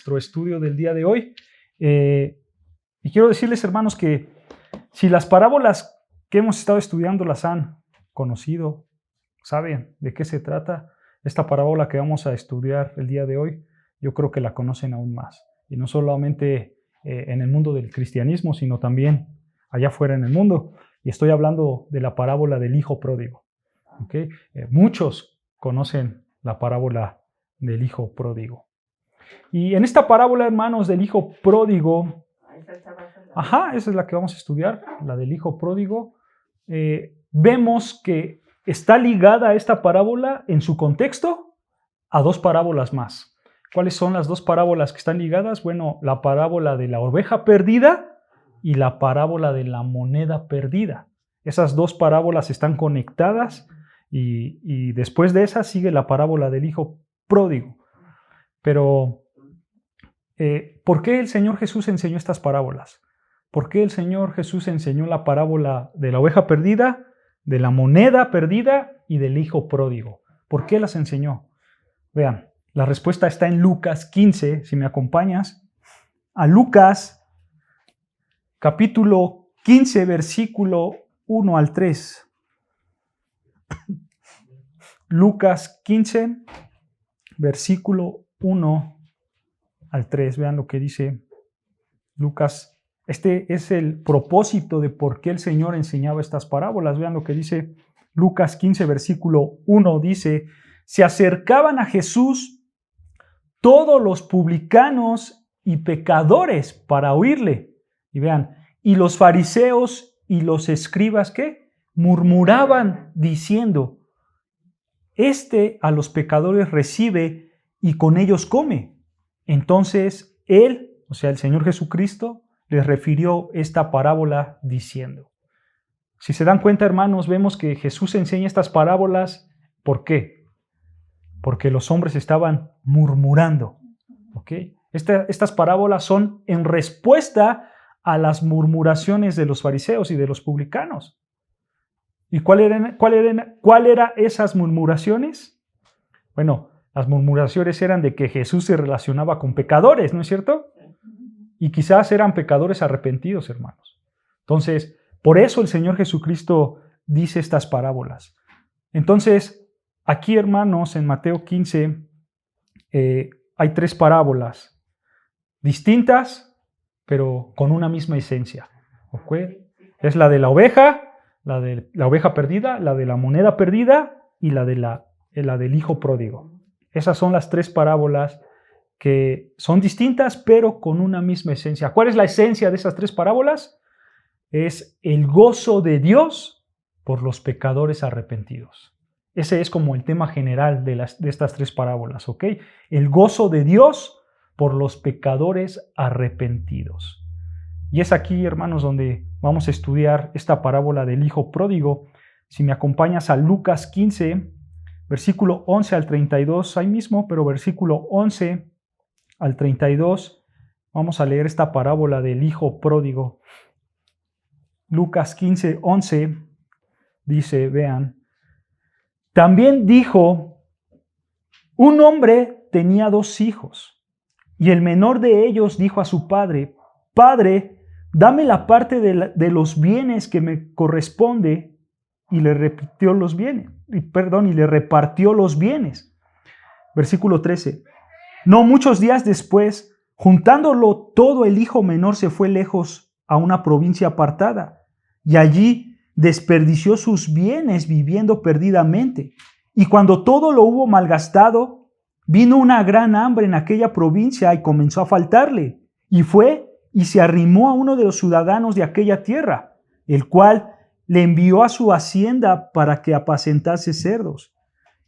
nuestro estudio del día de hoy. Y quiero decirles, hermanos, que si las parábolas que hemos estado estudiando las han conocido, saben de qué se trata, esta parábola que vamos a estudiar el día de hoy, yo creo que la conocen aún más. Y no solamente en el mundo del cristianismo, sino también allá afuera en el mundo. Y estoy hablando de la parábola del hijo pródigo. ¿Okay? Muchos conocen la parábola del hijo pródigo. Y en esta parábola, hermanos, del hijo pródigo, esa es la que vamos a estudiar, la del hijo pródigo, vemos que está ligada a esta parábola en su contexto a dos parábolas más. ¿Cuáles son las dos parábolas que están ligadas? Bueno, la parábola de la oveja perdida y la parábola de la moneda perdida. Esas dos parábolas están conectadas y después de esa sigue la parábola del hijo pródigo. Pero, ¿por qué el Señor Jesús enseñó estas parábolas? ¿Por qué el Señor Jesús enseñó la parábola de la oveja perdida, de la moneda perdida y del hijo pródigo? ¿Por qué las enseñó? Vean, la respuesta está en Lucas 15, si me acompañas. A Lucas, capítulo 15, versículo 1 al 3. Lucas 15, versículo 1 al 3. Vean lo que dice Lucas. Este es el propósito de por qué el Señor enseñaba estas parábolas. Vean lo que dice Lucas 15, versículo 1. Dice, se acercaban a Jesús todos los publicanos y pecadores para oírle. Y vean, y los fariseos y los escribas, ¿qué? Murmuraban diciendo, este a los pecadores recibe y con ellos come. Entonces él, o sea, el Señor Jesucristo, les refirió esta parábola diciendo. Si se dan cuenta, hermanos, vemos que Jesús enseña estas parábolas. ¿Por qué? Porque los hombres estaban murmurando. ¿Okay? Estas parábolas son en respuesta a las murmuraciones de los fariseos y de los publicanos. ¿Y cuál eran esas murmuraciones? Bueno, las murmuraciones eran de que Jesús se relacionaba con pecadores, ¿no es cierto? Y quizás eran pecadores arrepentidos, hermanos. Entonces, por eso el Señor Jesucristo dice estas parábolas. Entonces, aquí, hermanos, en Mateo 15, hay tres parábolas distintas, pero con una misma esencia. ¿Okay? Es la de la oveja perdida, la de la moneda perdida y la del hijo pródigo. Esas son las tres parábolas que son distintas, pero con una misma esencia. ¿Cuál es la esencia de esas tres parábolas? Es el gozo de Dios por los pecadores arrepentidos. Ese es como el tema general de estas tres parábolas, ¿ok? El gozo de Dios por los pecadores arrepentidos. Y es aquí, hermanos, donde vamos a estudiar esta parábola del hijo pródigo. Si me acompañas a Lucas 15, versículo 11 al 32, ahí mismo, pero versículo 11 al 32, vamos a leer esta parábola del hijo pródigo. Lucas 15, 11, dice, vean, también dijo, un hombre tenía 2 hijos, y el menor de ellos dijo a su padre, Padre, dame la parte de los bienes que me corresponde, y le repartió los bienes. Versículo 13. No muchos días después, juntándolo todo, el hijo menor se fue lejos a una provincia apartada, y allí desperdició sus bienes viviendo perdidamente. Y cuando todo lo hubo malgastado, vino una gran hambre en aquella provincia y comenzó a faltarle. Y fue y se arrimó a uno de los ciudadanos de aquella tierra, el cual le envió a su hacienda para que apacentase cerdos.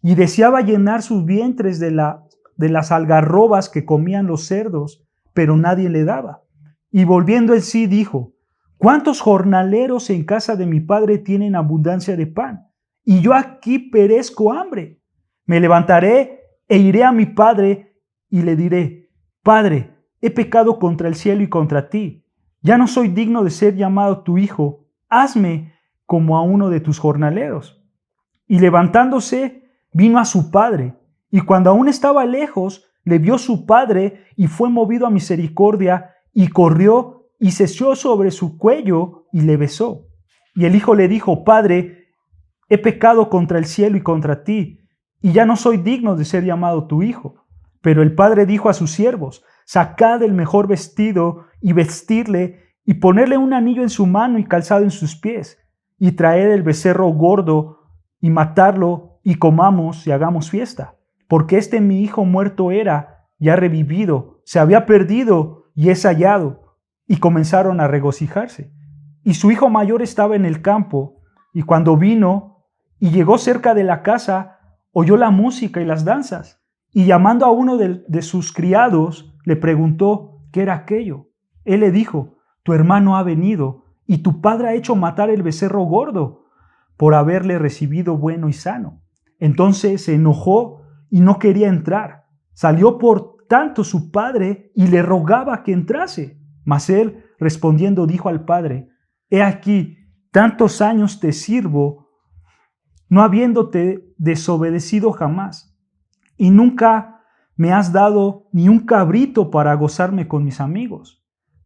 Y deseaba llenar sus vientres de las algarrobas que comían los cerdos, pero nadie le daba. Y volviendo él sí dijo, ¿cuántos jornaleros en casa de mi padre tienen abundancia de pan? Y yo aquí perezco hambre. Me levantaré e iré a mi padre y le diré, Padre, he pecado contra el cielo y contra ti. Ya no soy digno de ser llamado tu hijo. Hazme como a uno de tus jornaleros. Y levantándose, vino a su padre. Y cuando aún estaba lejos, le vio su padre y fue movido a misericordia y corrió y se echó sobre su cuello y le besó. Y el hijo le dijo: Padre, he pecado contra el cielo y contra ti, y ya no soy digno de ser llamado tu hijo. Pero el padre dijo a sus siervos: Sacad el mejor vestido y vestirle, y ponerle un anillo en su mano y calzado en sus pies, y traer el becerro gordo y matarlo, y comamos y hagamos fiesta. Porque mi hijo muerto era, y ha revivido, se había perdido y es hallado. Y comenzaron a regocijarse. Y su hijo mayor estaba en el campo, y cuando vino y llegó cerca de la casa, oyó la música y las danzas, y llamando a uno de sus criados, le preguntó qué era aquello. Él le dijo: Tu hermano ha venido, y tu padre ha hecho matar el becerro gordo, por haberle recibido bueno y sano. Entonces se enojó y no quería entrar. Salió por tanto su padre y le rogaba que entrase. Mas él, respondiendo, dijo al padre: He aquí, tantos años te sirvo, no habiéndote desobedecido jamás, y nunca me has dado ni un cabrito para gozarme con mis amigos.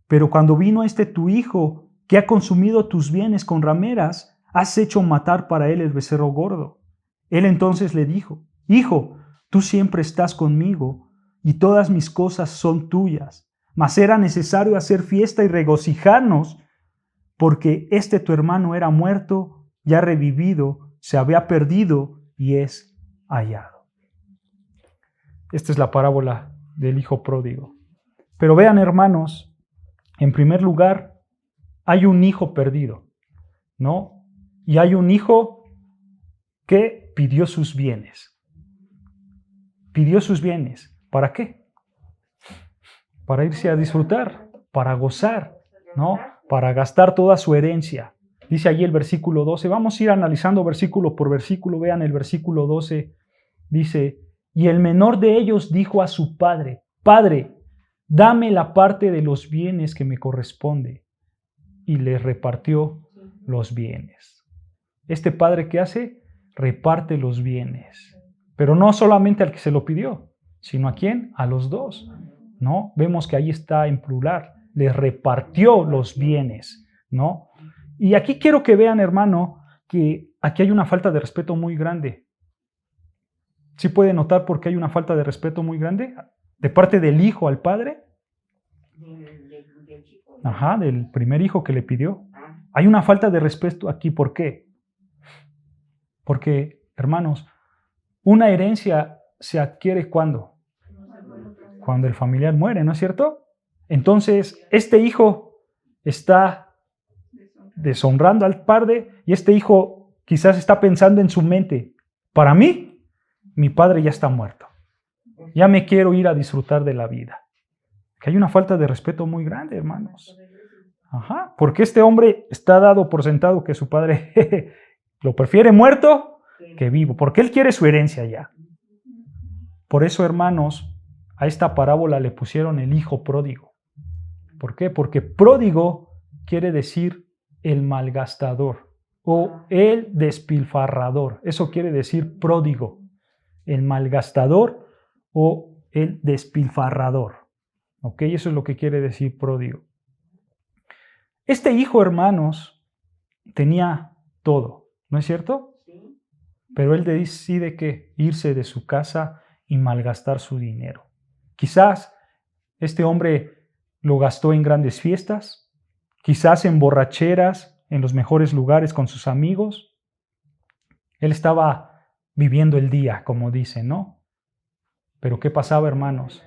Pero cuando vino tu hijo, que ha consumido tus bienes con rameras, has hecho matar para él el becerro gordo. Él entonces le dijo: Hijo, tú siempre estás conmigo, y todas mis cosas son tuyas. Mas era necesario hacer fiesta y regocijarnos, porque tu hermano era muerto, ya revivido, se había perdido y es hallado. Esta es la parábola del hijo pródigo. Pero vean, hermanos, en primer lugar, hay un hijo perdido, ¿no? Y hay un hijo que pidió sus bienes. Pidió sus bienes. ¿Para qué? Para irse a disfrutar, para gozar, ¿no? Para gastar toda su herencia. Dice allí el versículo 12. Vamos a ir analizando versículo por versículo. Vean el versículo 12. Dice: Y el menor de ellos dijo a su padre: Padre, dame la parte de los bienes que me corresponde. Y le repartió los bienes. Padre, ¿qué hace? Reparte los bienes. Pero no solamente al que se lo pidió, sino ¿a quién? A los dos, ¿no? Vemos que ahí está en plural. Les repartió los bienes, ¿no? Y aquí quiero que vean, hermano, que aquí hay una falta de respeto muy grande. ¿Sí puede notar por qué hay una falta de respeto muy grande? De parte del hijo al padre. Ajá, del primer hijo que le pidió. Hay una falta de respeto aquí. ¿Por qué? Porque, hermanos, una herencia se adquiere ¿cuándo? Cuando el familiar muere, ¿no es cierto? Entonces, hijo está deshonrando al padre, y hijo quizás está pensando en su mente: para mí, mi padre ya está muerto. Ya me quiero ir a disfrutar de la vida. Que hay una falta de respeto muy grande, hermanos. Ajá, porque hombre está dado por sentado que su padre lo prefiere muerto que vivo, porque él quiere su herencia ya. Por eso, hermanos, a esta parábola le pusieron el hijo pródigo. ¿Por qué? Porque pródigo quiere decir el malgastador o el despilfarrador. Eso quiere decir pródigo, el malgastador o el despilfarrador. ¿Ok? Eso es lo que quiere decir pródigo. Hijo, hermanos, tenía todo, ¿no es cierto? Sí. Pero él decide que irse de su casa y malgastar su dinero. Quizás hombre lo gastó en grandes fiestas, quizás en borracheras, en los mejores lugares con sus amigos. Él estaba viviendo el día, como dicen, ¿no? Pero ¿qué pasaba, hermanos?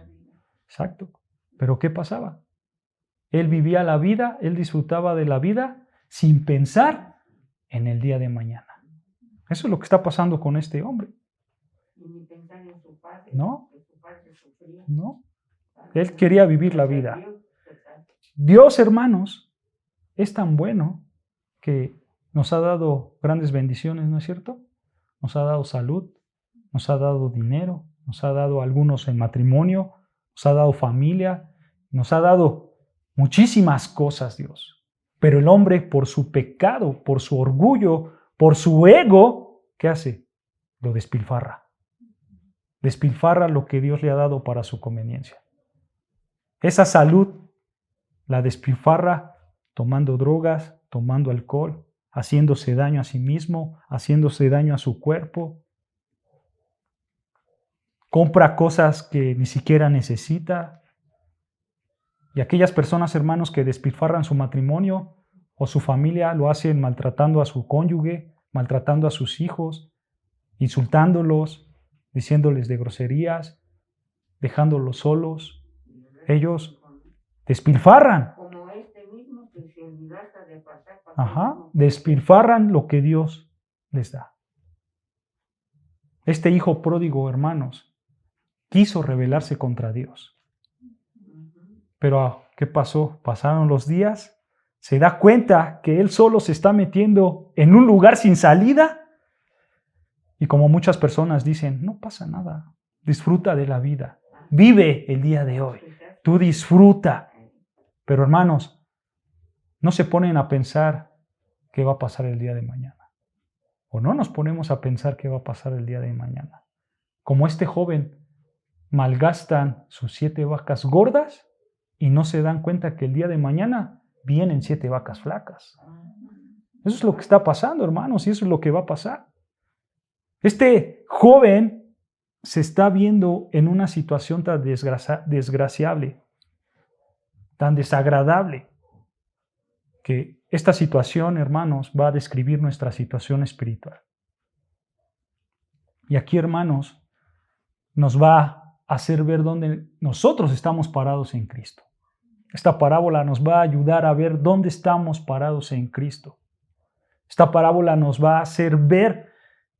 Exacto. ¿Pero qué pasaba? Él vivía la vida, él disfrutaba de la vida sin pensar en el día de mañana. Eso es lo que está pasando con este hombre. ¿No? ¿No? Él quería vivir la vida. Dios, hermanos, es tan bueno que nos ha dado grandes bendiciones, ¿no es cierto? Nos ha dado salud, nos ha dado dinero, nos ha dado algunos en matrimonio, nos ha dado familia, nos ha dado muchísimas cosas, Dios. Pero el hombre, por su pecado, por su orgullo, por su ego, ¿qué hace? Lo despilfarra. despilfarra lo que Dios le ha dado para su conveniencia. Esa salud la despilfarra tomando drogas, tomando alcohol, haciéndose daño a sí mismo, haciéndose daño a su cuerpo. Compra cosas que ni siquiera necesita. Y aquellas personas, hermanos, que despilfarran su matrimonio o su familia, lo hacen maltratando a su cónyuge, maltratando a sus hijos, insultándolos, diciéndoles de groserías, dejándolos solos. Ellos despilfarran. Despilfarran lo que Dios les da. Este hijo pródigo, hermanos, quiso rebelarse contra Dios. Pero, ¿qué pasó? Pasaron los días, se da cuenta que él solo se está metiendo en un lugar sin salida. Y como muchas personas dicen, no pasa nada, disfruta de la vida, vive el día de hoy, tú disfruta. Pero hermanos, no se ponen a pensar qué va a pasar el día de mañana. O no nos ponemos a pensar qué va a pasar el día de mañana. Como este joven, malgastan sus 7 vacas gordas y no se dan cuenta que el día de mañana vienen 7 vacas flacas. Eso es lo que está pasando, hermanos, y eso es lo que va a pasar. Este joven se está viendo en una situación tan desgraciable, tan desagradable, que esta situación, hermanos, va a describir nuestra situación espiritual. Y aquí, hermanos, nos va a hacer ver dónde nosotros estamos parados en Cristo. Esta parábola nos va a ayudar a ver dónde estamos parados en Cristo. Esta parábola nos va a hacer ver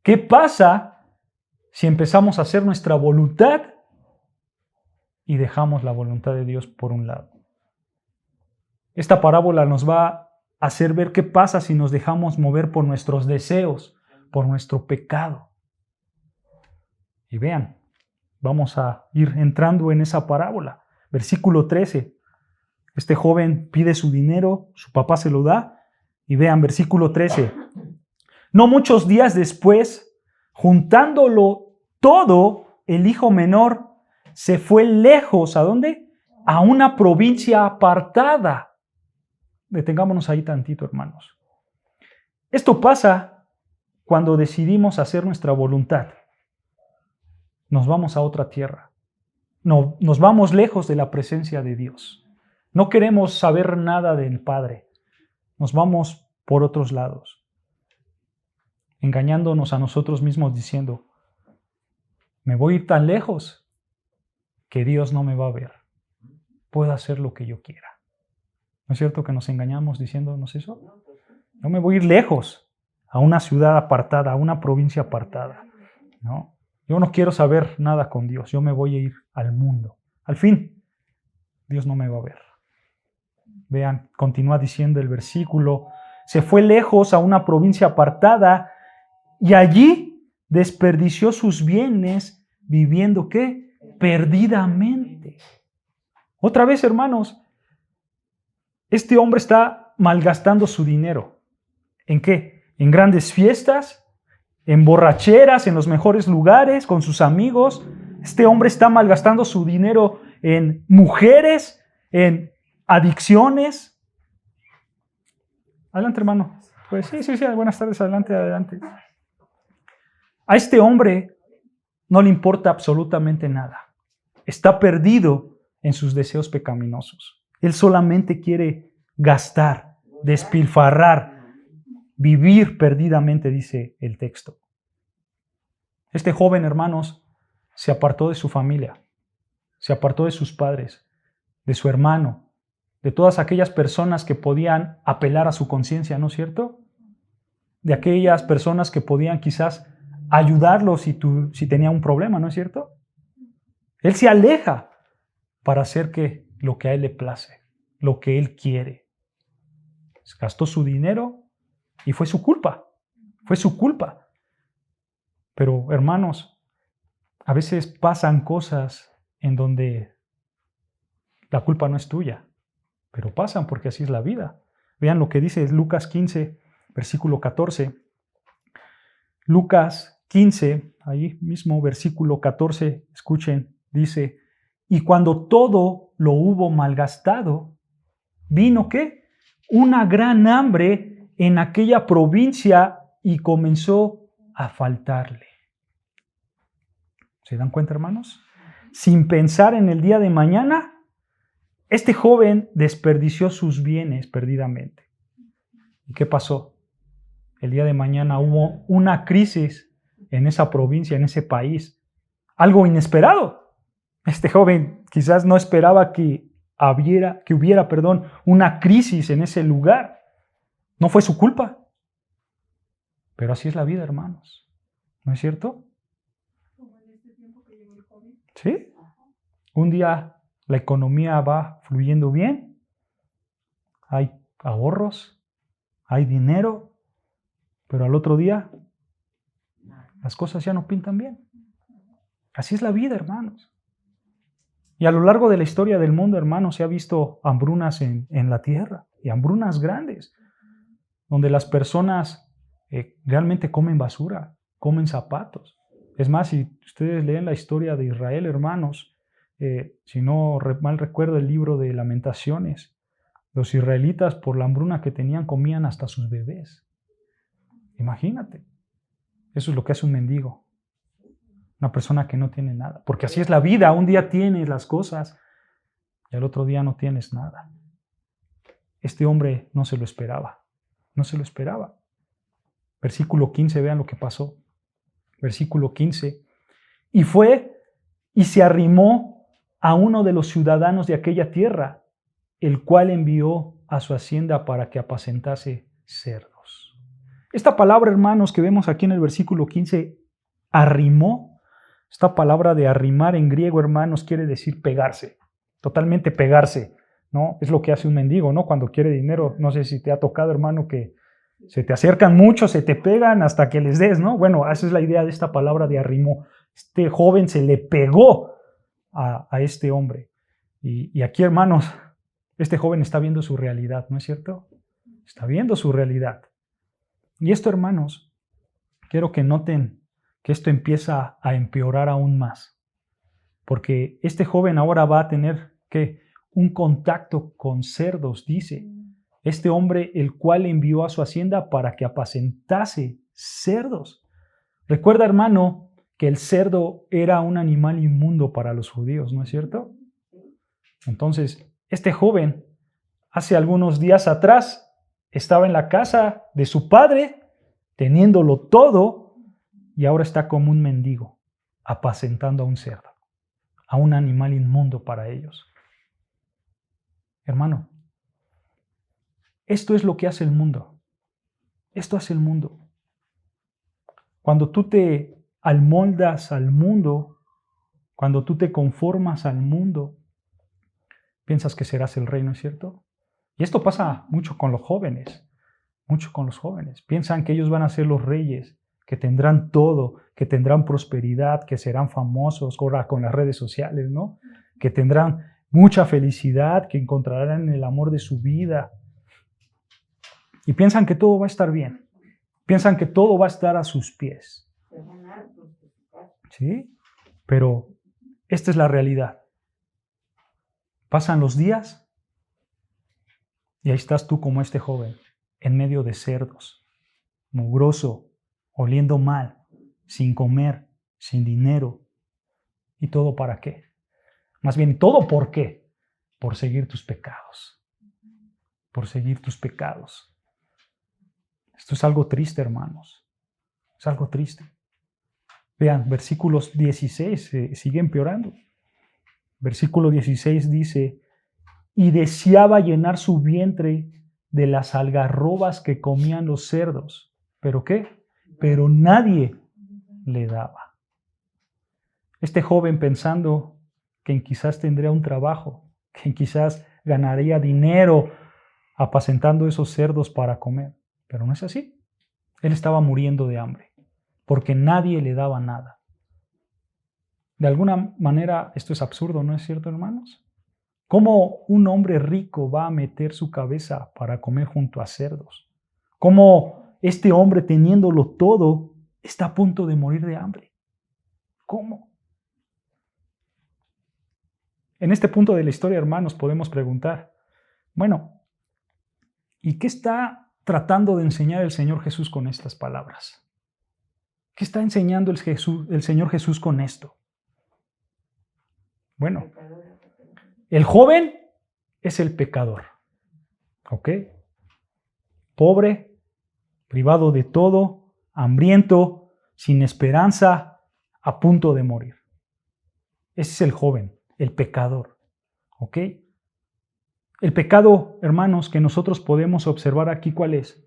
qué pasa si empezamos a hacer nuestra voluntad y dejamos la voluntad de Dios por un lado. Esta parábola nos va a hacer ver qué pasa si nos dejamos mover por nuestros deseos, por nuestro pecado. Y vean, vamos a ir entrando en esa parábola. Versículo 13. Este joven pide su dinero, su papá se lo da. Y vean, versículo 13. No muchos días después, juntándolo todo, el hijo menor se fue lejos. ¿A dónde? A una provincia apartada. Detengámonos ahí tantito, hermanos. Esto pasa cuando decidimos hacer nuestra voluntad. Nos vamos a otra tierra. No, nos vamos lejos de la presencia de Dios. No queremos saber nada del Padre. Nos vamos por otros lados, engañándonos a nosotros mismos diciendo, me voy a ir tan lejos que Dios no me va a ver. Puedo hacer lo que yo quiera. ¿No es cierto que nos engañamos diciéndonos eso? Yo me voy a ir lejos, a una ciudad apartada, a una provincia apartada. ¿No? Yo no quiero saber nada con Dios. Yo me voy a ir al mundo. Al fin, Dios no me va a ver. Vean, continúa diciendo el versículo. Se fue lejos a una provincia apartada y allí desperdició sus bienes viviendo, ¿qué? Perdidamente. Otra vez, hermanos, este hombre está malgastando su dinero. ¿En qué? En grandes fiestas, en borracheras, en los mejores lugares, con sus amigos. Este hombre está malgastando su dinero en mujeres, en adicciones. Adelante, hermano. Pues sí, buenas tardes, adelante. A este hombre no le importa absolutamente nada. Está perdido en sus deseos pecaminosos. Él solamente quiere gastar, despilfarrar, vivir perdidamente, dice el texto. Este joven, hermanos, se apartó de su familia, se apartó de sus padres, de su hermano, de todas aquellas personas que podían apelar a su conciencia, ¿no es cierto? De aquellas personas que podían quizás ayudarlo si tenía un problema, ¿no es cierto? Él se aleja para hacer lo que a él le place, lo que él quiere. Gastó su dinero y fue su culpa. Pero, hermanos, a veces pasan cosas en donde la culpa no es tuya, pero pasan porque así es la vida. Vean lo que dice Lucas 15, versículo 14. Lucas 15, ahí mismo versículo 14, escuchen, dice, y cuando todo lo hubo malgastado, vino ¿qué? Una gran hambre en aquella provincia y comenzó a faltarle. ¿Se dan cuenta, hermanos? Sin pensar en el día de mañana, este joven desperdició sus bienes perdidamente. ¿Y qué pasó? El día de mañana hubo una crisis en esa provincia, en ese país. Algo inesperado. Este joven quizás no esperaba que hubiera una crisis en ese lugar. No fue su culpa. Pero así es la vida, hermanos. ¿No es cierto? ¿Sí? Un día la economía va fluyendo bien, hay ahorros, hay dinero, pero al otro día las cosas ya no pintan bien. Así es la vida, hermanos. Y a lo largo de la historia del mundo, hermanos, se ha visto hambrunas en la tierra, y hambrunas grandes, donde las personas realmente comen basura, comen zapatos. Es más, si ustedes leen la historia de Israel, hermanos, si no mal recuerdo el libro de Lamentaciones, los israelitas por la hambruna que tenían comían hasta sus bebés. Imagínate, eso es lo que hace un mendigo, una persona que no tiene nada, porque así es la vida, un día tienes las cosas y al otro día no tienes nada. Este hombre no se lo esperaba, no se lo esperaba. Versículo 15, vean lo que pasó. Versículo 15, y fue y se arrimó a uno de los ciudadanos de aquella tierra, el cual envió a su hacienda para que apacentase cerdos. Esta palabra, hermanos, que vemos aquí en el versículo 15, arrimó, esta palabra de arrimar en griego, hermanos, quiere decir pegarse, totalmente pegarse, ¿no? Es lo que hace un mendigo, ¿no? Cuando quiere dinero, no sé si te ha tocado, hermano, que se te acercan mucho, se te pegan hasta que les des, ¿no? Bueno, esa es la idea de esta palabra de arrimó. Este joven se le pegó a este hombre. Y aquí, hermanos, este joven está viendo su realidad, ¿no es cierto? Está viendo su realidad. Y esto, hermanos, quiero que noten que esto empieza a empeorar aún más. Porque este joven ahora va a tener, ¿qué? Un contacto con cerdos, dice. Este hombre, el cual envió a su hacienda para que apacentase cerdos. Recuerda, hermano, que el cerdo era un animal inmundo para los judíos, ¿no es cierto? Entonces, este joven, hace algunos días atrás, estaba en la casa de su padre, teniéndolo todo, y ahora está como un mendigo, apacentando a un cerdo, a un animal inmundo para ellos. Hermano, esto es lo que hace el mundo. Esto hace el mundo. Cuando tú te amoldas al mundo, cuando tú te conformas al mundo, piensas que serás el rey, ¿no es cierto? Y esto pasa mucho con los jóvenes, mucho con los jóvenes. Piensan que ellos van a ser los reyes, que tendrán todo, que tendrán prosperidad, que serán famosos ahora con las redes sociales, ¿no? Que tendrán mucha felicidad, que encontrarán el amor de su vida. Y piensan que todo va a estar bien. Piensan que todo va a estar a sus pies. ¿Sí? Pero esta es la realidad. Pasan los días y ahí estás tú como este joven, en medio de cerdos, mugroso, oliendo mal, sin comer, sin dinero. ¿Y todo para qué? Más bien, ¿todo por qué? Por seguir tus pecados. Por seguir tus pecados. Esto es algo triste, hermanos. Es algo triste. Vean, versículos 16 sigue empeorando. Versículo 16 dice, y deseaba llenar su vientre de las algarrobas que comían los cerdos. ¿Pero qué? Pero nadie le daba. Este joven pensando que quizás tendría un trabajo, que quizás ganaría dinero apacentando esos cerdos para comer. Pero no es así. Él estaba muriendo de hambre, porque nadie le daba nada. De alguna manera esto es absurdo, ¿no es cierto, hermanos? ¿Cómo un hombre rico va a meter su cabeza para comer junto a cerdos? ¿Cómo este hombre, teniéndolo todo, está a punto de morir de hambre. ¿Cómo? En este punto de la historia, hermanos, podemos preguntar, bueno, ¿y qué está tratando de enseñar el Señor Jesús con estas palabras? ¿Qué está enseñando el Señor Jesús con esto? Bueno, el joven es el pecador, ¿ok? Pobre, privado de todo, hambriento, sin esperanza, a punto de morir. Ese es el joven, el pecador, ¿ok? El pecado, hermanos, que nosotros podemos observar aquí, ¿cuál es?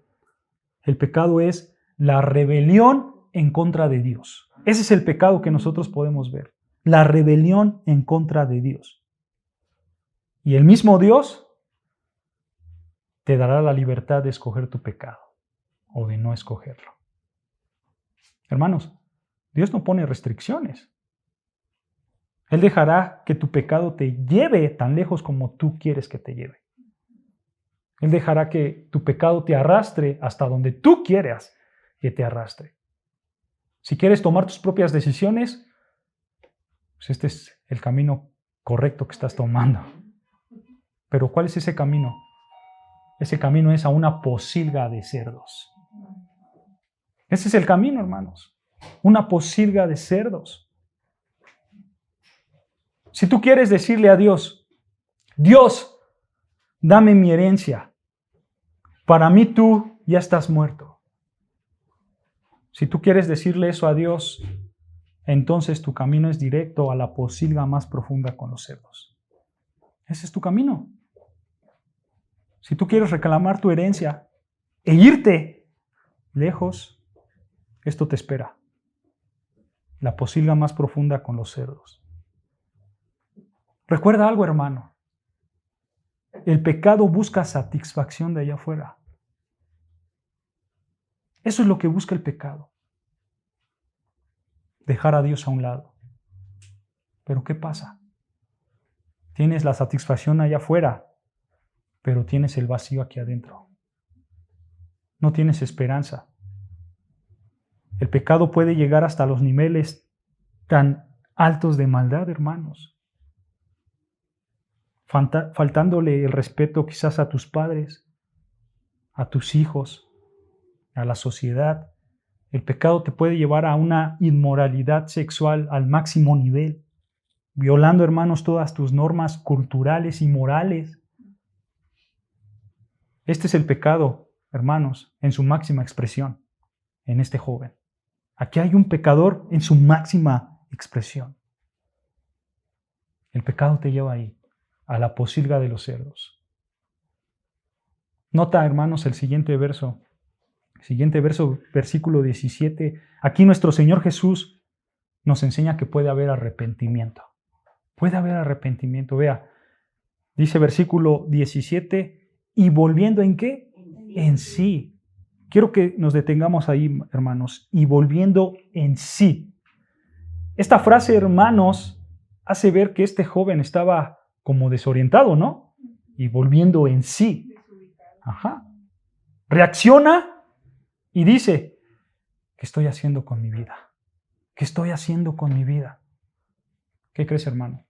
El pecado es la rebelión en contra de Dios. Ese es el pecado que nosotros podemos ver. La rebelión en contra de Dios. Y el mismo Dios te dará la libertad de escoger tu pecado o de no escogerlo. Hermanos, Dios no pone restricciones. Él dejará que tu pecado te lleve tan lejos como tú quieres que te lleve. Él dejará que tu pecado te arrastre hasta donde tú quieras que te arrastre. Si quieres tomar tus propias decisiones, pues este es el camino correcto que estás tomando. Pero ¿cuál es ese camino? Ese camino es a una pocilga de cerdos. Ese es el camino, hermanos. Una pocilga de cerdos. Si tú quieres decirle a Dios, Dios, dame mi herencia. Para mí tú ya estás muerto. Si tú quieres decirle eso a Dios, entonces tu camino es directo a la pocilga más profunda con los cerdos. Ese es tu camino. Si tú quieres reclamar tu herencia e irte lejos, esto te espera. La pocilga más profunda con los cerdos. Recuerda algo, hermano. El pecado busca satisfacción de allá afuera. Eso es lo que busca el pecado. Dejar a Dios a un lado. Pero ¿qué pasa? Tienes la satisfacción allá afuera, pero tienes el vacío aquí adentro. No tienes esperanza. El pecado puede llegar hasta los niveles tan altos de maldad, hermanos. Faltándole el respeto quizás a tus padres, a tus hijos, a la sociedad. El pecado te puede llevar a una inmoralidad sexual al máximo nivel, violando, hermanos, todas tus normas culturales y morales. Este es el pecado, hermanos, en su máxima expresión, en este joven. Aquí hay un pecador en su máxima expresión. El pecado te lleva ahí, a la pocilga de los cerdos. Nota, hermanos, el siguiente verso. Siguiente verso, versículo 17. Aquí nuestro Señor Jesús nos enseña que puede haber arrepentimiento. Puede haber arrepentimiento. Vea, dice versículo 17, y volviendo ¿en qué? En sí. Quiero que nos detengamos ahí, hermanos, y volviendo en sí. Esta frase, hermanos, hace ver que este joven estaba como desorientado, ¿no? Y volviendo en sí. Ajá. Reacciona y dice, ¿qué estoy haciendo con mi vida? ¿Qué estoy haciendo con mi vida? ¿Qué crees, hermano?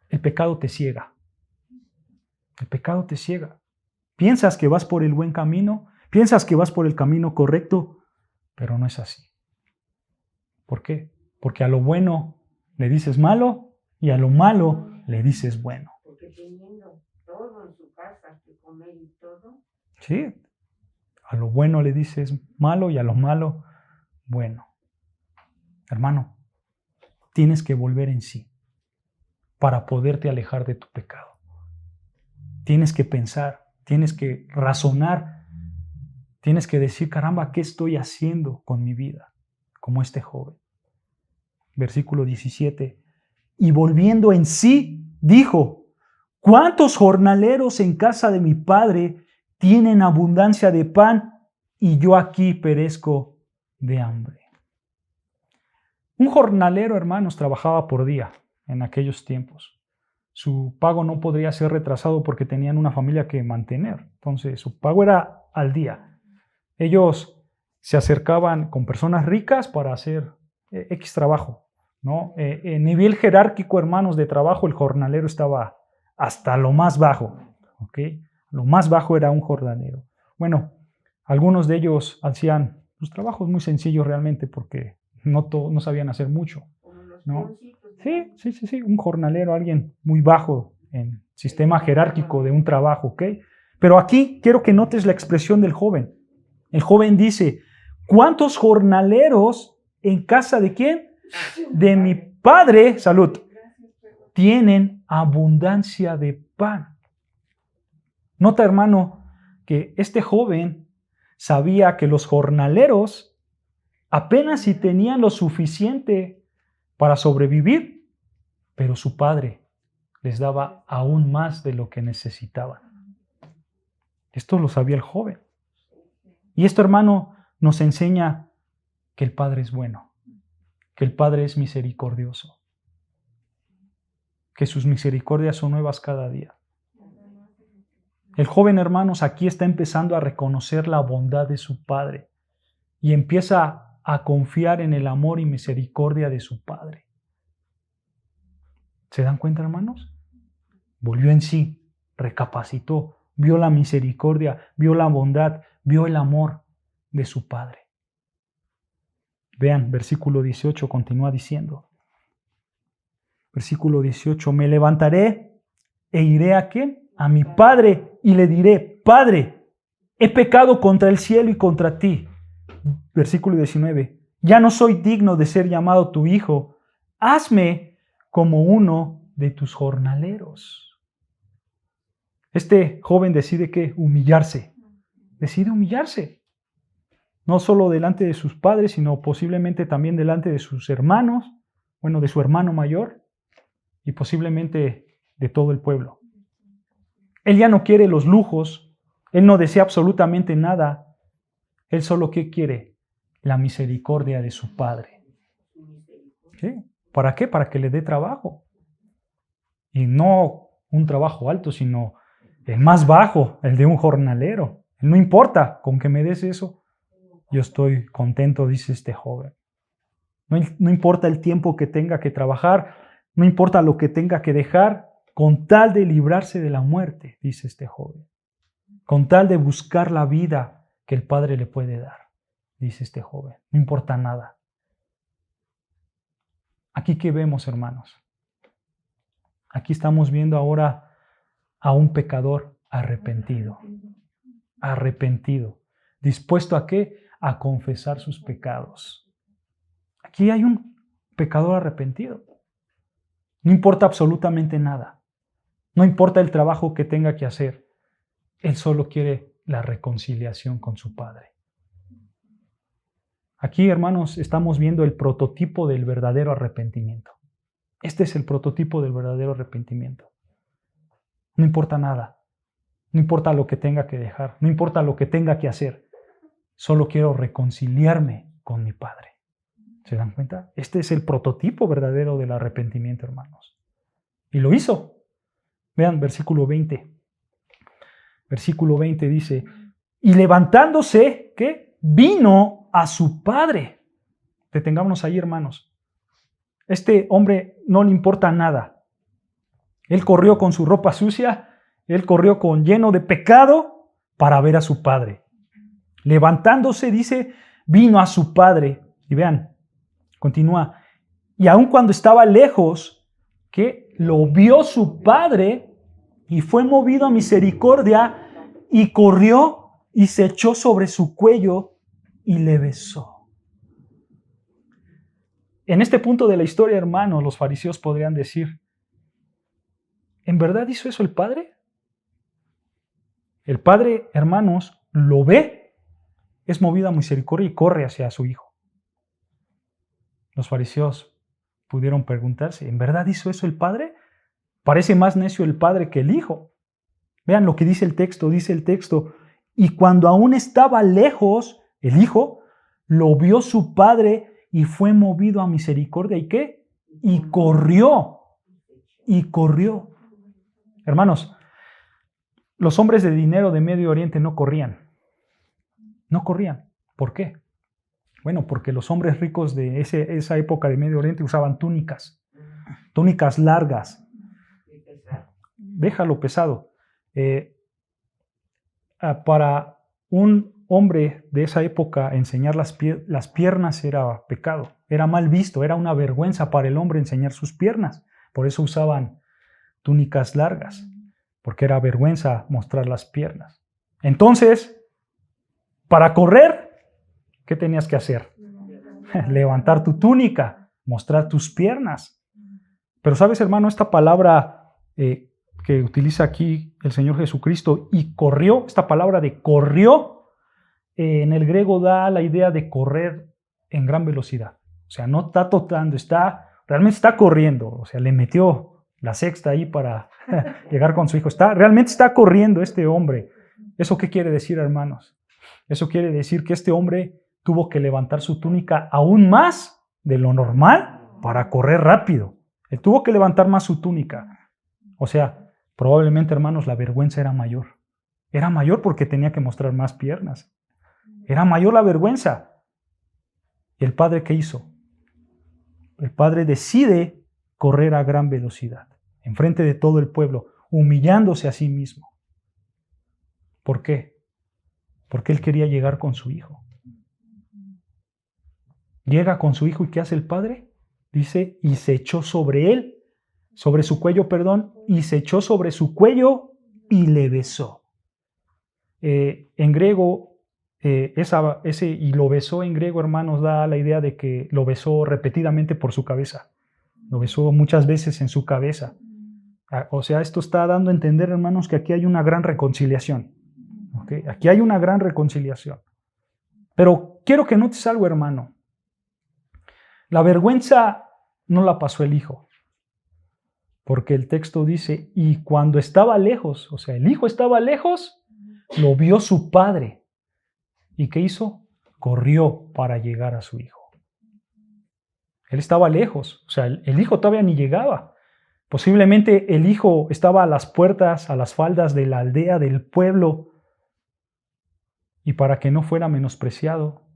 El pecado te ciega. El pecado te ciega. Piensas que vas por el buen camino, piensas que vas por el camino correcto, pero no es así. ¿Por qué? Porque a lo bueno le dices malo y a lo malo le dices bueno. Porque teniendo todo en su casa, que comer y todo. Sí. A lo bueno le dices malo y a lo malo, bueno. Hermano, tienes que volver en sí para poderte alejar de tu pecado. Tienes que pensar, tienes que razonar, tienes que decir, caramba, ¿qué estoy haciendo con mi vida? Como este joven. Versículo 17. Y volviendo en sí, dijo, ¿cuántos jornaleros en casa de mi padre tienen abundancia de pan y yo aquí perezco de hambre? Un jornalero, hermanos, trabajaba por día en aquellos tiempos. Su pago no podría ser retrasado porque tenían una familia que mantener. Entonces, su pago era al día. Ellos se acercaban con personas ricas para hacer X trabajo, ¿no? En nivel jerárquico, hermanos, de trabajo, el jornalero estaba hasta lo más bajo, ¿ok? Lo más bajo era un jornalero. Bueno, algunos de ellos hacían los trabajos muy sencillos realmente porque no sabían hacer mucho, ¿no? Sí, un jornalero, alguien muy bajo en sistema jerárquico de un trabajo, ¿ok? Pero aquí quiero que notes la expresión del joven. El joven dice, ¿cuántos jornaleros en casa de quién? De mi padre, salud, tienen abundancia de pan. Nota, hermano, que este joven sabía que los jornaleros apenas si tenían lo suficiente para sobrevivir, pero su padre les daba aún más de lo que necesitaban. Esto lo sabía el joven. Y esto, hermano, nos enseña que el Padre es bueno, que el Padre es misericordioso, que sus misericordias son nuevas cada día. El joven, hermanos, aquí está empezando a reconocer la bondad de su Padre y empieza a confiar en el amor y misericordia de su Padre. ¿Se dan cuenta, hermanos? Volvió en sí, recapacitó, vio la misericordia, vio la bondad, vio el amor de su Padre. Vean, versículo 18 continúa diciendo. Versículo 18, me levantaré e iré ¿a quién? A mi padre y le diré, Padre, he pecado contra el cielo y contra ti. Versículo 19, ya no soy digno de ser llamado tu hijo, hazme como uno de tus jornaleros. Este joven decide ¿qué? Humillarse. Decide humillarse. No solo delante de sus padres, sino posiblemente también delante de sus hermanos, bueno, de su hermano mayor y posiblemente de todo el pueblo. Él ya no quiere los lujos, él no desea absolutamente nada, él solo ¿qué quiere? La misericordia de su Padre. ¿Sí? ¿Para qué? Para que le dé trabajo. Y no un trabajo alto, sino el más bajo, el de un jornalero. No importa, con que me des eso, yo estoy contento, dice este joven. No importa el tiempo que tenga que trabajar, no importa lo que tenga que dejar, con tal de librarse de la muerte, dice este joven. Con tal de buscar la vida que el Padre le puede dar, dice este joven. No importa nada. Aquí, ¿qué vemos, hermanos? Aquí estamos viendo ahora a un pecador arrepentido. Arrepentido. ¿Dispuesto a qué? A confesar sus pecados. Aquí hay un pecador arrepentido. No importa absolutamente nada. No importa el trabajo que tenga que hacer. Él solo quiere la reconciliación con su Padre. Aquí, hermanos, estamos viendo el prototipo del verdadero arrepentimiento. Este es el prototipo del verdadero arrepentimiento. No importa nada. No importa lo que tenga que dejar. No importa lo que tenga que hacer. Solo quiero reconciliarme con mi Padre. ¿Se dan cuenta? Este es el prototipo verdadero del arrepentimiento, hermanos. Y lo hizo. Vean, versículo 20. Versículo 20 dice, y levantándose, ¿qué? Vino a su padre. Detengámonos ahí, hermanos. Este hombre no le importa nada. Él corrió con su ropa sucia, él corrió con lleno de pecado para ver a su padre. Levantándose, dice, vino a su padre. Y vean, continúa. Y aun cuando estaba lejos, que lo vio su padre y fue movido a misericordia y corrió y se echó sobre su cuello y le besó. En este punto de la historia, hermanos, los fariseos podrían decir, ¿en verdad hizo eso el Padre? El Padre, hermanos, lo ve, es movido a misericordia y corre hacia su hijo. Los fariseos pudieron preguntarse, ¿en verdad hizo eso el Padre? Parece más necio el Padre que el Hijo. Vean lo que dice el texto, y cuando aún estaba lejos, el Hijo, lo vio su Padre y fue movido a misericordia. ¿Y qué? Y corrió. Hermanos, los hombres de dinero de Medio Oriente no corrían. No corrían. ¿Por qué? Bueno, porque los hombres ricos de esa época de Medio Oriente usaban túnicas largas. Déjalo pesado. Para un hombre de esa época enseñar las piernas era pecado, era mal visto, era una vergüenza para el hombre enseñar sus piernas. Por eso usaban túnicas largas, porque era vergüenza mostrar las piernas. Entonces, para correr, ¿qué tenías que hacer? Levantar tu túnica, mostrar tus piernas. Pero sabes, hermano, esta palabra que utiliza aquí el Señor Jesucristo, y corrió, esta palabra de corrió, en el griego da la idea de correr en gran velocidad. O sea, no está totando, realmente está corriendo. O sea, le metió la sexta ahí para llegar con su hijo. Realmente está corriendo este hombre. ¿Eso qué quiere decir, hermanos? Eso quiere decir que este hombre tuvo que levantar su túnica aún más de lo normal para correr rápido. Él tuvo que levantar más su túnica. O sea, probablemente, hermanos, la vergüenza era mayor. Era mayor porque tenía que mostrar más piernas. Era mayor la vergüenza. ¿Y el padre qué hizo? El padre decide correr a gran velocidad, enfrente de todo el pueblo, humillándose a sí mismo. ¿Por qué? Porque él quería llegar con su hijo. Llega con su hijo y ¿qué hace el padre? Dice, y se echó sobre él, sobre su cuello, perdón, y se echó sobre su cuello y le besó. En griego, ese y lo besó en griego, hermanos, da la idea de que lo besó repetidamente por su cabeza. Lo besó muchas veces en su cabeza. O sea, esto está dando a entender, hermanos, que aquí hay una gran reconciliación. ¿Okay? Aquí hay una gran reconciliación. Pero quiero que notes algo, hermano. La vergüenza no la pasó el hijo. Porque el texto dice, y cuando estaba lejos, o sea, el hijo estaba lejos, lo vio su padre. ¿Y qué hizo? Corrió para llegar a su hijo. Él estaba lejos, o sea, el hijo todavía ni llegaba. Posiblemente el hijo estaba a las puertas, a las faldas de la aldea, del pueblo. Y para que no fuera menospreciado,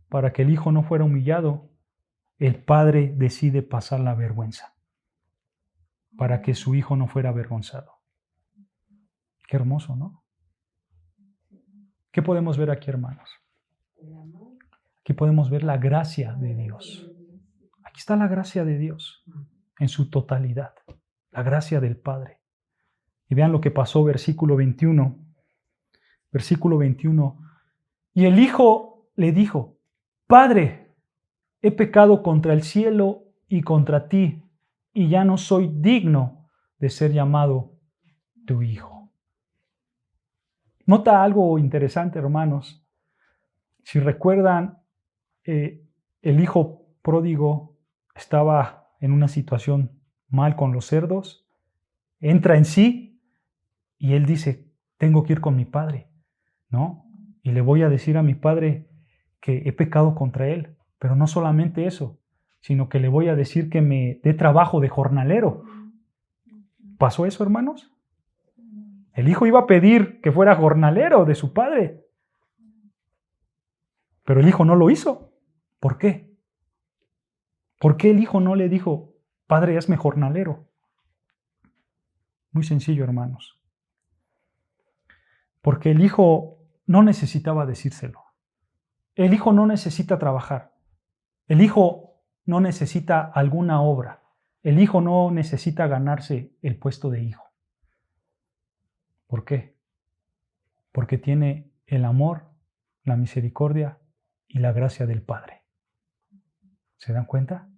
para que el hijo no fuera humillado, el padre decide pasar la vergüenza, para que su hijo no fuera avergonzado. Qué hermoso, ¿no? ¿Qué podemos ver aquí, hermanos? Aquí podemos ver la gracia de Dios. Aquí está la gracia de Dios en su totalidad, la gracia del Padre. Y vean lo que pasó, versículo 21. Versículo 21. Y el hijo le dijo, Padre, he pecado contra el cielo y contra ti, y ya no soy digno de ser llamado tu hijo. Nota algo interesante, hermanos. Si recuerdan, el hijo pródigo estaba en una situación mal con los cerdos, entra en sí y él dice, tengo que ir con mi padre, ¿no? Y le voy a decir a mi padre que he pecado contra él, pero no solamente eso, sino que le voy a decir que me dé trabajo de jornalero. ¿Pasó eso, hermanos? El hijo iba a pedir que fuera jornalero de su padre, pero el hijo no lo hizo. ¿Por qué? ¿Por qué el hijo no le dijo, Padre, hazme jornalero? Muy sencillo, hermanos. Porque el hijo no necesitaba decírselo. El hijo no necesita trabajar. El hijo no necesita alguna obra. El hijo no necesita ganarse el puesto de hijo. ¿Por qué? Porque tiene el amor, la misericordia y la gracia del Padre. ¿Se dan cuenta?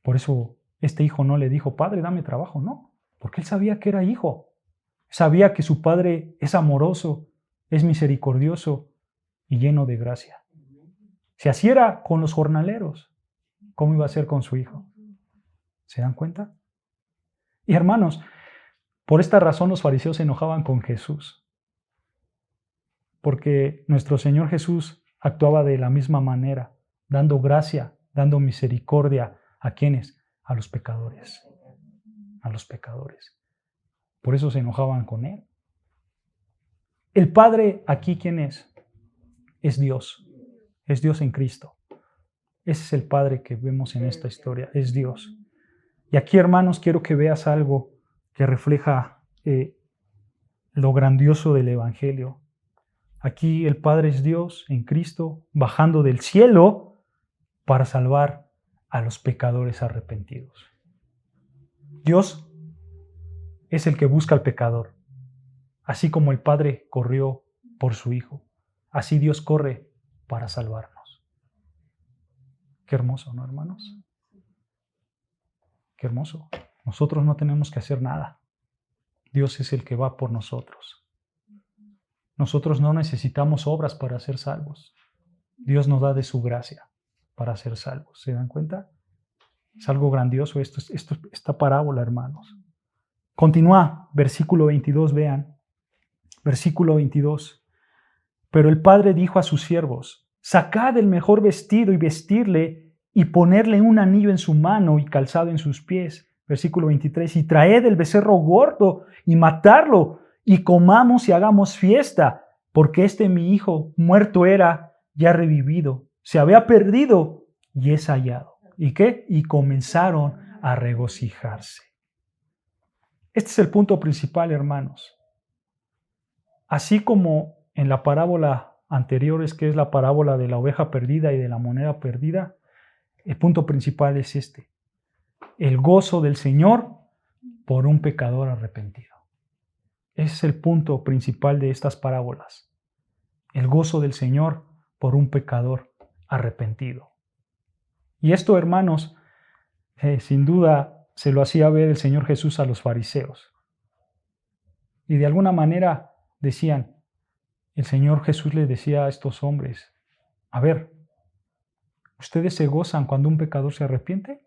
Por eso este hijo no le dijo, Padre, dame trabajo, no. Porque él sabía que era hijo. Sabía que su Padre es amoroso, es misericordioso y lleno de gracia. Si así era con los jornaleros, ¿cómo iba a ser con su hijo? ¿Se dan cuenta? Y hermanos, por esta razón los fariseos se enojaban con Jesús. Porque nuestro Señor Jesús actuaba de la misma manera, dando gracia, dando misericordia. ¿A quiénes? A los pecadores. A los pecadores. Por eso se enojaban con Él. El Padre aquí, ¿quién es? Es Dios. Es Dios en Cristo. Ese es el Padre que vemos en esta historia, es Dios. Y aquí, hermanos, quiero que veas algo que refleja lo grandioso del Evangelio. Aquí el Padre es Dios en Cristo, bajando del cielo para salvar a los pecadores arrepentidos. Dios es el que busca al pecador. Así como el Padre corrió por su Hijo, así Dios corre para salvarnos. Qué hermoso, ¿no, hermanos? Qué hermoso. Nosotros no tenemos que hacer nada. Dios es el que va por nosotros. Nosotros no necesitamos obras para ser salvos. Dios nos da de su gracia para ser salvos. ¿Se dan cuenta? Es algo grandioso esta parábola, hermanos. Continúa, versículo 22, vean. Versículo 22. Pero el padre dijo a sus siervos: sacad el mejor vestido y vestirle, y ponerle un anillo en su mano y calzado en sus pies. Versículo 23. Y traed el becerro gordo y matadlo, y comamos y hagamos fiesta, porque mi hijo muerto era, ya revivido, se había perdido y es hallado. ¿Y qué? Y comenzaron a regocijarse. Este es el punto principal, hermanos. Así como en la parábola anterior, que es la parábola de la oveja perdida y de la moneda perdida, el punto principal es este: el gozo del Señor por un pecador arrepentido. Ese es el punto principal de estas parábolas. El gozo del Señor por un pecador arrepentido. Y esto, hermanos, sin duda se lo hacía ver el Señor Jesús a los fariseos. Y de alguna manera decían, el Señor Jesús les decía a estos hombres: a ver, ¿ustedes se gozan cuando un pecador se arrepiente?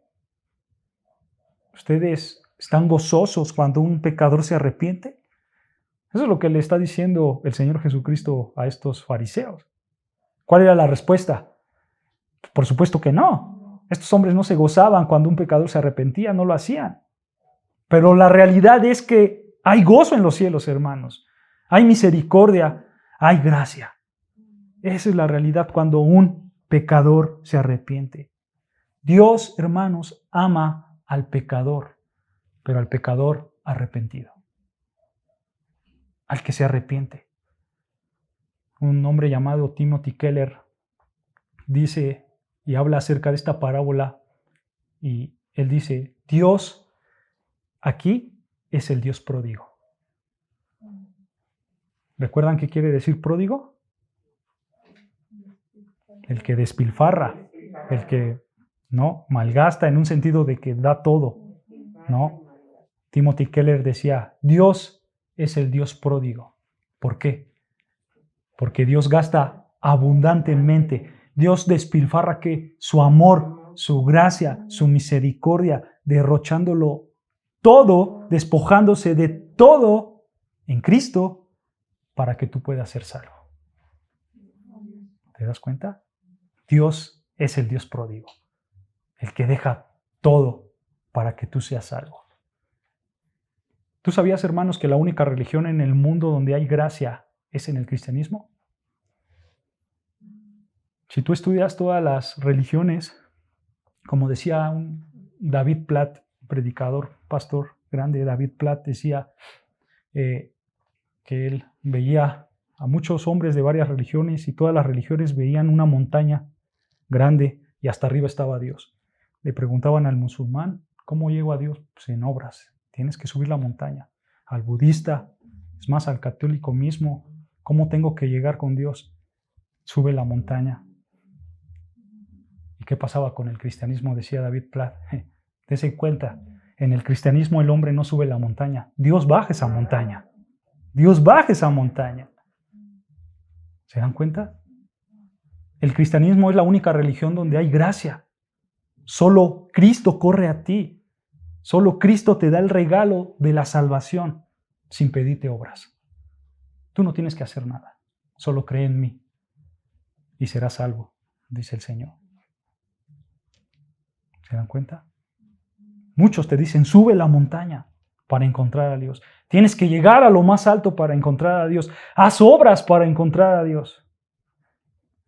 ¿Ustedes están gozosos cuando un pecador se arrepiente? Eso es lo que le está diciendo el Señor Jesucristo a estos fariseos. ¿Cuál era la respuesta? Por supuesto que no. Estos hombres no se gozaban cuando un pecador se arrepentía, no lo hacían. Pero la realidad es que hay gozo en los cielos, hermanos. Hay misericordia, hay gracia. Esa es la realidad cuando un pecador se arrepiente. Dios, hermanos, ama al pecador, pero al pecador arrepentido. Al que se arrepiente. Un hombre llamado Timothy Keller dice y habla acerca de esta parábola, y él dice: Dios aquí es el Dios pródigo. ¿Recuerdan qué quiere decir pródigo? El que despilfarra, el que no malgasta, en un sentido de que da todo, ¿no? Timothy Keller decía: Dios es el Dios pródigo. ¿Por qué? Porque Dios gasta abundantemente. Dios despilfarra que su amor, su gracia, su misericordia, derrochándolo todo, despojándose de todo en Cristo para que tú puedas ser salvo. ¿Te das cuenta? Dios es el Dios pródigo, el que deja todo para que tú seas salvo. ¿Tú sabías, hermanos, que la única religión en el mundo donde hay gracia es en el cristianismo? Si tú estudias todas las religiones, como decía David Platt, predicador, pastor grande, David Platt decía que él veía a muchos hombres de varias religiones y todas las religiones veían una montaña grande y hasta arriba estaba Dios. Le preguntaban al musulmán: ¿cómo llego a Dios? Pues en obras, tienes que subir la montaña. Al budista, es más, al católico mismo, ¿cómo tengo que llegar con Dios? Sube la montaña. ¿Y qué pasaba con el cristianismo? Decía David Platt. Dese cuenta, en el cristianismo el hombre no sube la montaña, Dios baja esa montaña. Dios baja esa montaña. ¿Se dan cuenta? El cristianismo es la única religión donde hay gracia. Solo Cristo corre a ti. Solo Cristo te da el regalo de la salvación sin pedirte obras. Tú no tienes que hacer nada. Solo cree en mí y serás salvo, dice el Señor. ¿Se dan cuenta? Muchos te dicen: sube la montaña para encontrar a Dios. Tienes que llegar a lo más alto para encontrar a Dios. Haz obras para encontrar a Dios.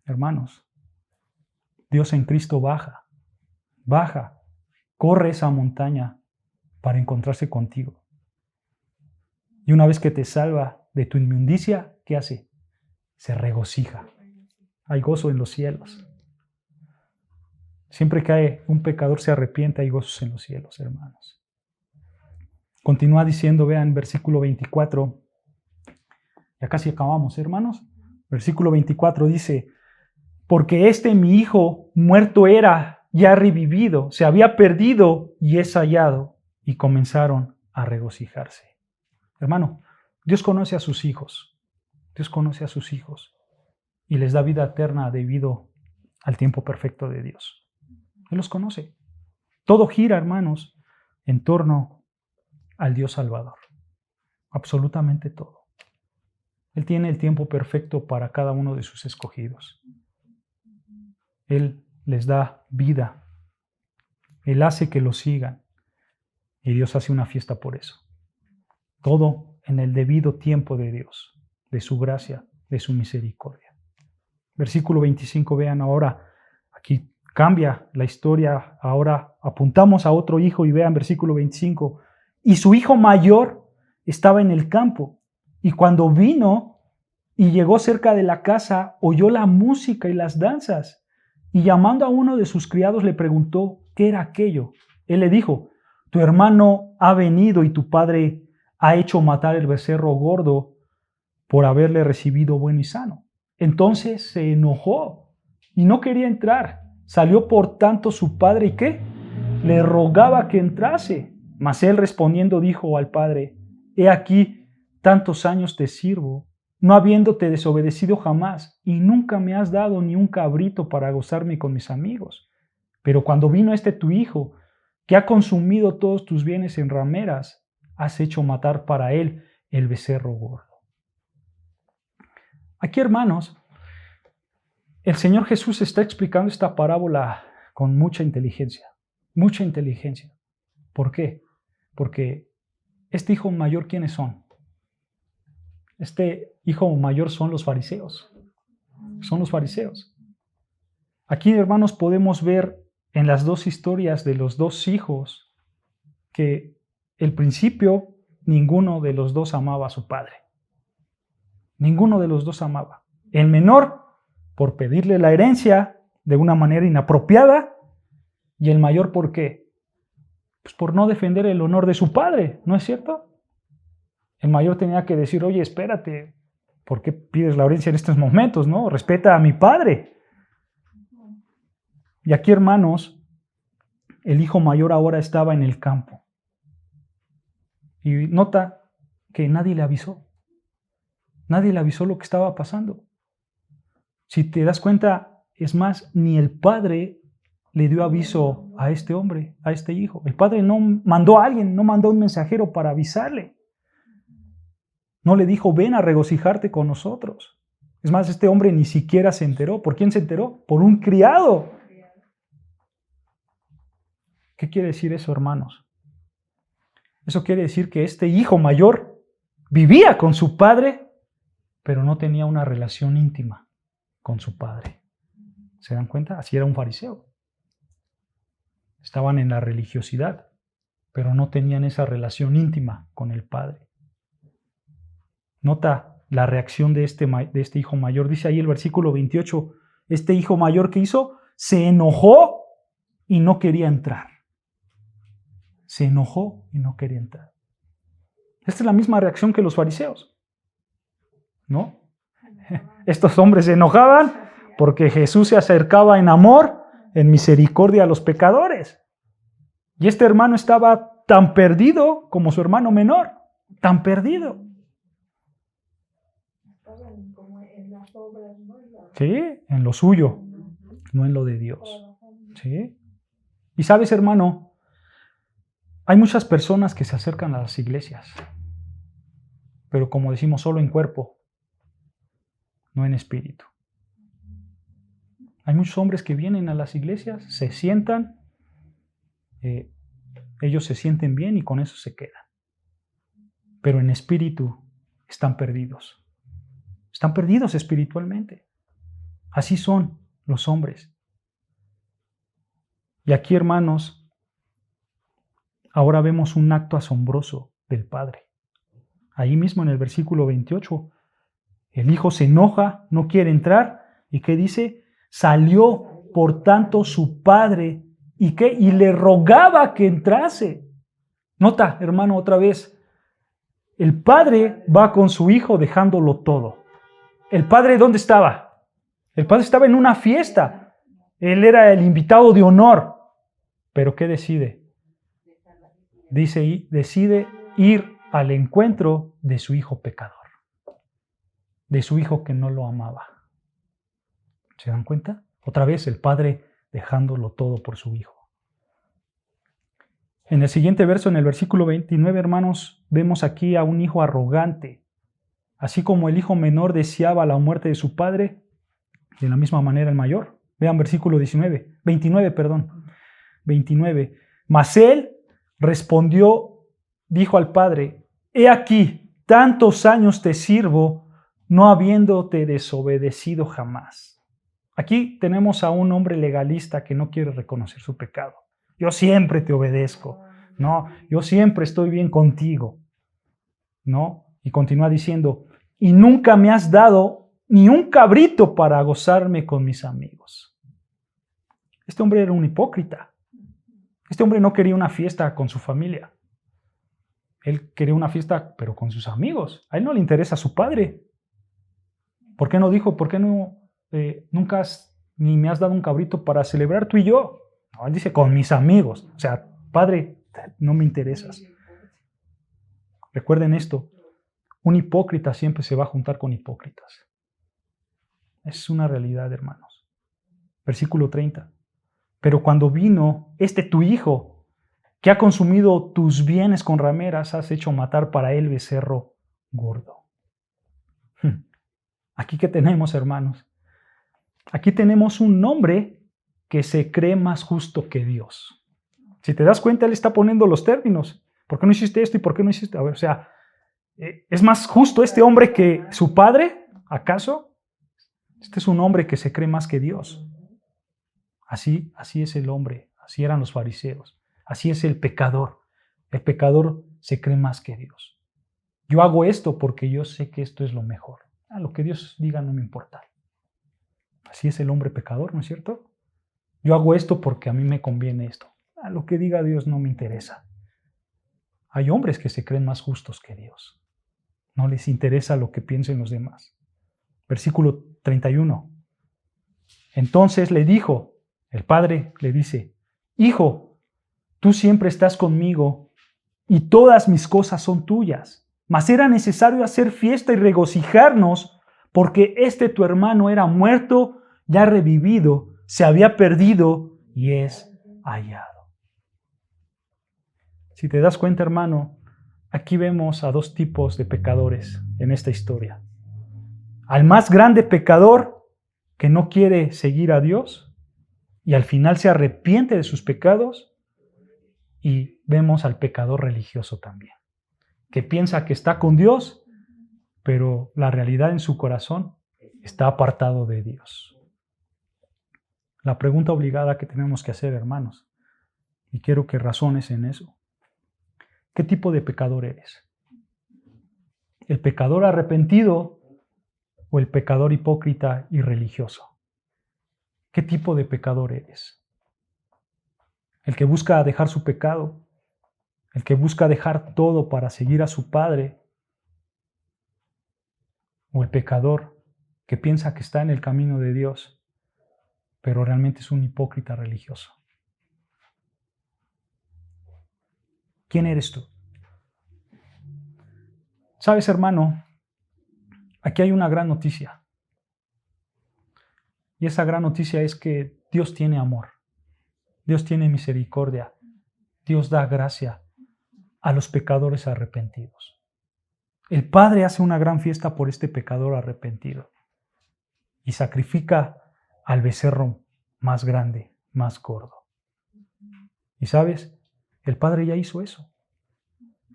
Hermanos, Dios en Cristo baja, corre esa montaña para encontrarse contigo. Y una vez que te salva de tu inmundicia, ¿qué hace? Se regocija. Hay gozo en los cielos. Siempre que un pecador se arrepiente, hay gozos en los cielos, hermanos. Continúa diciendo, vean, versículo 24. Ya casi acabamos, hermanos. Versículo 24 dice, porque mi hijo muerto era, ya revivido, se había perdido y es hallado. Y comenzaron a regocijarse. Hermano, Dios conoce a sus hijos. Dios conoce a sus hijos y les da vida eterna debido al tiempo perfecto de Dios. Él los conoce. Todo gira, hermanos, en torno al Dios Salvador. Absolutamente todo. Él tiene el tiempo perfecto para cada uno de sus escogidos. Él les da vida. Él hace que lo sigan. Y Dios hace una fiesta por eso. Todo en el debido tiempo de Dios, de su gracia, de su misericordia. Versículo 25, vean ahora, aquí cambia la historia. Ahora apuntamos a otro hijo y vean versículo 25. Y su hijo mayor estaba en el campo. Y cuando vino y llegó cerca de la casa, oyó la música y las danzas. Y llamando a uno de sus criados le preguntó qué era aquello. Él le dijo, tu hermano ha venido y tu padre ha hecho matar el becerro gordo por haberle recibido bueno y sano. Entonces se enojó y no quería entrar. Salió por tanto su padre y ¿qué? Le rogaba que entrase. Mas él respondiendo dijo al padre, he aquí, tantos años te sirvo, no habiéndote desobedecido jamás, y nunca me has dado ni un cabrito para gozarme con mis amigos. Pero cuando vino tu hijo, que ha consumido todos tus bienes en rameras, has hecho matar para él el becerro gordo. Aquí, hermanos, el Señor Jesús está explicando esta parábola con mucha inteligencia. Mucha inteligencia. ¿Por qué? Porque este hijo mayor, ¿quiénes son? Este hijo mayor son los fariseos. Son los fariseos. Aquí, hermanos, podemos ver en las dos historias de los dos hijos que al principio ninguno de los dos amaba a su padre. Ninguno de los dos amaba. El menor por pedirle la herencia de una manera inapropiada y el mayor ¿por qué? Pues por no defender el honor de su padre, ¿no es cierto? El mayor tenía que decir, oye, espérate, ¿por qué pides la herencia en estos momentos? ¿No? Respeta a mi padre. Y aquí, hermanos, el hijo mayor ahora estaba en el campo. Y nota que nadie le avisó. Nadie le avisó lo que estaba pasando. Si te das cuenta, es más, ni el padre le dio aviso a este hombre, a este hijo. El padre no mandó a alguien, no mandó un mensajero para avisarle. No le dijo, ven a regocijarte con nosotros. Es más, este hombre ni siquiera se enteró. ¿Por quién se enteró? Por un criado. ¿Qué quiere decir eso, hermanos? Eso quiere decir que este hijo mayor vivía con su padre, pero no tenía una relación íntima con su padre. ¿Se dan cuenta? Así era un fariseo. Estaban en la religiosidad, pero no tenían esa relación íntima con el padre. Nota la reacción de este hijo mayor. Dice ahí el versículo 28, este hijo mayor que hizo, se enojó y no quería entrar. Se enojó y no quería entrar. Esta es la misma reacción que los fariseos, ¿no? Estos hombres se enojaban porque Jesús se acercaba en amor, en misericordia a los pecadores. Y este hermano estaba tan perdido como su hermano menor, tan perdido. Sí, en lo suyo, no en lo de Dios. Sí. Y sabes, hermano, hay muchas personas que se acercan a las iglesias, pero como decimos, solo en cuerpo, no en espíritu. Hay muchos hombres que vienen a las iglesias, se sientan, ellos se sienten bien y con eso se quedan. Pero en espíritu están perdidos. Están perdidos espiritualmente. Así son los hombres. Y aquí, hermanos, ahora vemos un acto asombroso del Padre. Ahí mismo en el versículo 28, el Hijo se enoja, no quiere entrar, ¿y qué dice? Salió, por tanto, su Padre, ¿y qué? Y le rogaba que entrase. Nota, hermano, otra vez, el Padre va con su Hijo dejándolo todo. ¿El Padre dónde estaba? El Padre estaba en una fiesta. Él era el invitado de honor. ¿Pero qué decide? Decide ir al encuentro de su hijo pecador, de su hijo que no lo amaba. ¿Se dan cuenta? Otra vez el Padre dejándolo todo por su hijo. En el siguiente verso, en el versículo 29, hermanos, vemos aquí a un hijo arrogante. Así como el hijo menor deseaba la muerte de su padre, de la misma manera el mayor. Vean versículo 29. Mas él respondió, dijo al padre: he aquí, tantos años te sirvo, no habiéndote desobedecido jamás. Aquí tenemos a un hombre legalista que no quiere reconocer su pecado. Yo siempre te obedezco, ¿no? Yo siempre estoy bien contigo, ¿no? Y continúa diciendo, y nunca me has dado ni un cabrito para gozarme con mis amigos. Este hombre era un hipócrita. Este hombre no quería una fiesta con su familia. Él quería una fiesta, pero con sus amigos. A él no le interesa a su padre. ¿Por qué no dijo, por qué no nunca ni me has dado un cabrito para celebrar tú y yo? No, él dice, con mis amigos. O sea, padre, no me interesas. Recuerden esto, un hipócrita siempre se va a juntar con hipócritas. Es una realidad, hermanos. Versículo 30. Pero cuando vino tu hijo, que ha consumido tus bienes con rameras, has hecho matar para él becerro gordo. Aquí que tenemos, hermanos. Aquí tenemos un hombre que se cree más justo que Dios. Si te das cuenta, él está poniendo los términos. ¿Por qué no hiciste esto y por qué no hiciste? A ver, o sea, ¿es más justo este hombre que su padre? ¿Acaso? Este es un hombre que se cree más que Dios. Así es el hombre, así eran los fariseos, así es el pecador. El pecador se cree más que Dios. Yo hago esto porque yo sé que esto es lo mejor. Lo que Dios diga no me importa. Así es el hombre pecador, ¿no es cierto? Yo hago esto porque a mí me conviene esto. Lo que diga Dios no me interesa. Hay hombres que se creen más justos que Dios. No les interesa lo que piensen los demás. Versículo 31. Entonces le dijo, el padre le dice, hijo, tú siempre estás conmigo y todas mis cosas son tuyas. Mas era necesario hacer fiesta y regocijarnos porque tu hermano era muerto, ya revivido, se había perdido y es hallado. Si te das cuenta, hermano, aquí vemos a dos tipos de pecadores en esta historia. Al más grande pecador que no quiere seguir a Dios y al final se arrepiente de sus pecados, y vemos al pecador religioso también, que piensa que está con Dios, pero la realidad en su corazón está apartado de Dios. La pregunta obligada que tenemos que hacer, hermanos, y quiero que razones en eso. ¿Qué tipo de pecador eres? ¿El pecador arrepentido o el pecador hipócrita y religioso? ¿Qué tipo de pecador eres? ¿El que busca dejar su pecado? ¿El que busca dejar todo para seguir a su Padre? ¿O el pecador que piensa que está en el camino de Dios, pero realmente es un hipócrita religioso? ¿Quién eres tú? ¿Sabes, hermano? Aquí hay una gran noticia. Y esa gran noticia es que Dios tiene amor. Dios tiene misericordia. Dios da gracia a los pecadores arrepentidos. El Padre hace una gran fiesta por este pecador arrepentido y sacrifica al becerro más grande, más gordo. Y sabes, el Padre ya hizo eso.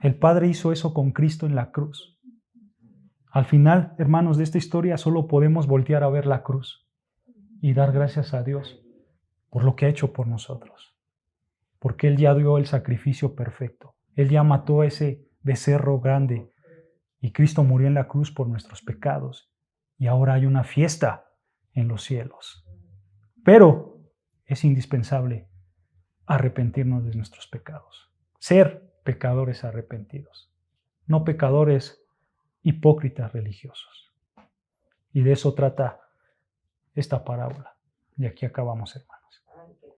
El Padre hizo eso con Cristo en la cruz. Al final, hermanos, de esta historia solo podemos voltear a ver la cruz y dar gracias a Dios por lo que ha hecho por nosotros. porque Él ya dio el sacrificio perfecto. Él ya mató a ese becerro grande y Cristo murió en la cruz por nuestros pecados. Y ahora hay una fiesta en los cielos. Pero es indispensable arrepentirnos de nuestros pecados. Ser pecadores arrepentidos, no pecadores hipócritas religiosos. Y de eso trata esta parábola. Y aquí acabamos, hermanos.